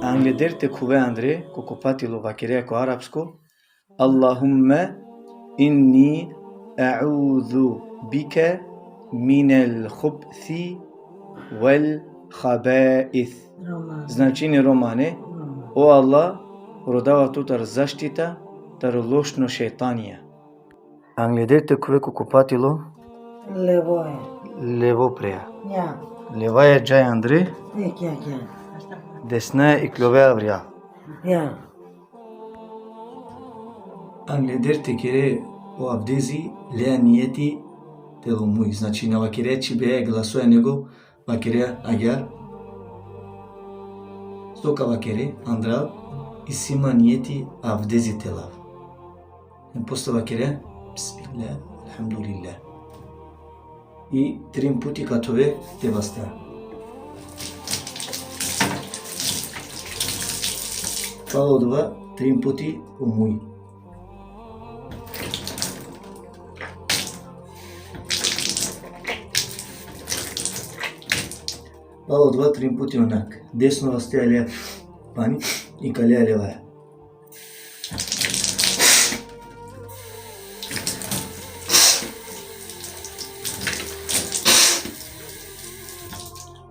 Anglederite kuve Andre, kokopatilo vakerea ko arapsko. Allahumma inni a'udhu bika minel khubthi wal khaba'ith. Значение романе: О Allah, продава тутар заштита тар лошно шейтанија. Англедерите куве кокопатило Лево е. лево преа. Ја. Лева е джај Андре, Ја. десна е иклове аврија. Ја. Англедерите кере о авдези леа ниети тело муј. Значи на вакере чи бе гласоја него вакере агар. Стока вакере Андрал и сима ниети авдези телав. После вакере бисмилlah, алхамдулилlah. И трим пути катове те баста. Паодва трим пути умуј. Паодва трим пути онак. Десно вастеа леа пани и калеа леваја.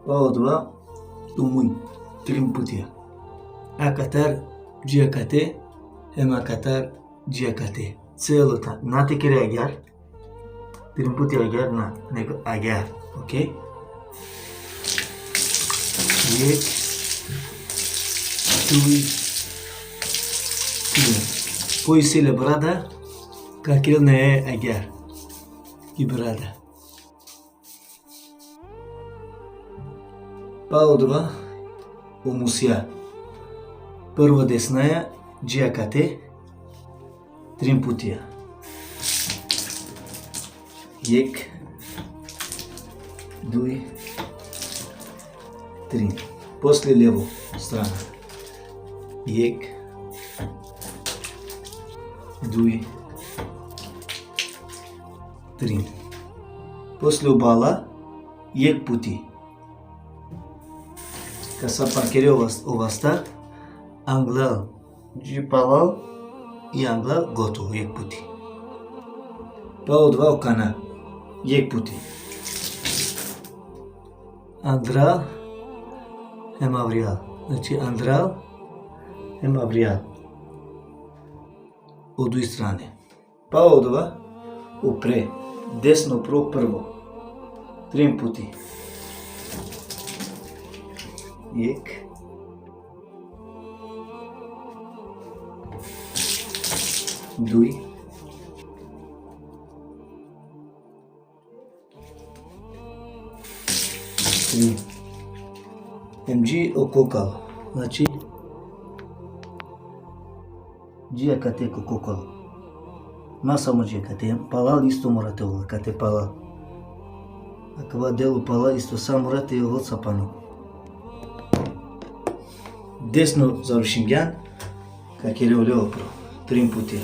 Паодва умуј трим путија. Акатар джиакате, емакатар джиакате. Целота нате кере агар. Трим пути агар на него агар. Окей? Ек, дуј, три. Кој силе брада, какел не е агар. И брада. Паодва умусија. Прво деснаја джиакате, трим путија. Ек, дуј, три. После лево страна. Ек, дуј, три. После обала ек пути. Каса паркере оваста, англал джипалал и англал готово ек пути. Паодва окана ек пути. Андрал емавриал. Значи андрал емавриал. Од дуј стране. Паодва опре. Десно про прво. Трим пути. Ек. Дуј. Три. Емджи ококал. Значи джиакате кококал. Ма само джиакате. Палал исто морате ова, кате палал. Акава дело пала исто сам морате ова сапано. Десно завршингјан, каке лево лево про. Трим путија.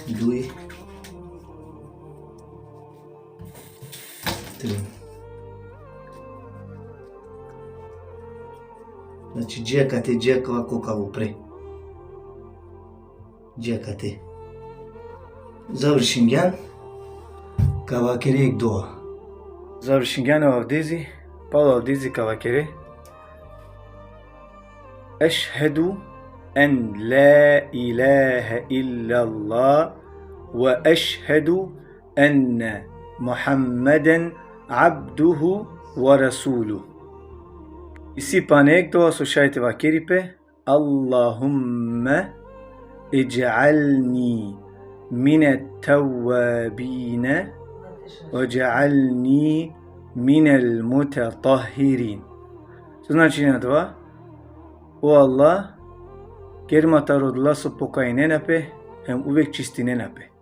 Дуј. Три. Значи джиакате джиакава кокало пре. Джиакате. Завршингјан, кавакере доа. Завршингјан авдези, пала авдези кавакере. Ашхаду أن لا إله إلا الله وأشهد أن محمدا عبده ورسوله. Ici panek doa slušajte vakeripe. Allahumma اجعلني من التوابين واجعلني من المتطهرين. Što znači na dva? O Allah, kerima tarudla su pokaj nenape, hem uvek čisti nenape.